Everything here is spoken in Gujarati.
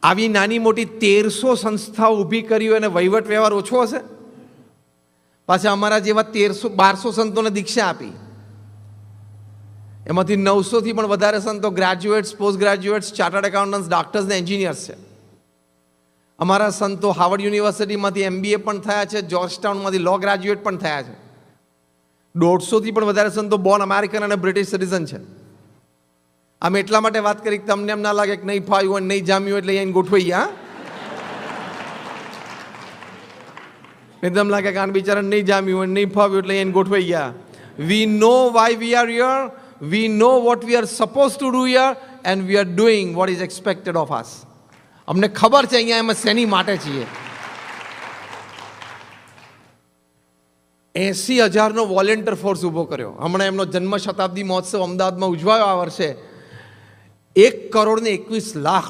આવી નાની મોટી 1300 સંસ્થાઓ ઊભી કરી હોય અને વહીવટ વ્યવહાર ઓછો હશે? પાછા અમારા જેવા 1200 સંતોને દીક્ષા આપી, એમાંથી 900થી પણ વધારે સંતો graduates, post graduates, chartered accountants, doctors ને એન્જિનિયર્સ છે. અમારા સંતો હાર્વર્ડ યુનિવર્સિટીમાંથી MBA પણ થયા છે, જોર્જ ટાઉનમાંથી લો ગ્રેજ્યુએટ પણ થયા છે. 150થી પણ વધારે સંતો બોર્ન અમેરિકન અને બ્રિટિશ સિટીઝન છે. આમ એટલા માટે વાત કરી કે તમને એમ ના લાગે કે નહીં ફાવ્યું હોય, નહીં જામ્યું એટલે અહીંયા ગોઠવાઈ ગયા. એકદમ લાગે કે આને બિચારાને નહીં જામ્યું હોય, નહીં ફાવ્યું એટલે અહીંયા ગોઠવાઈ ગયા. We know why we are here, we know what we are suppose to do here, and we are doing what is expected of us. અમને ખબર છે અહીંયા અમે શેની માટે છીએ. 80,000નો વોલેન્ટિયર ફોર્સ ઊભો કર્યો. હમણાં એમનો જન્મ શતાબ્દી મહોત્સવ અમદાવાદમાં ઉજવાયો આ વર્ષે. 1,21,00,000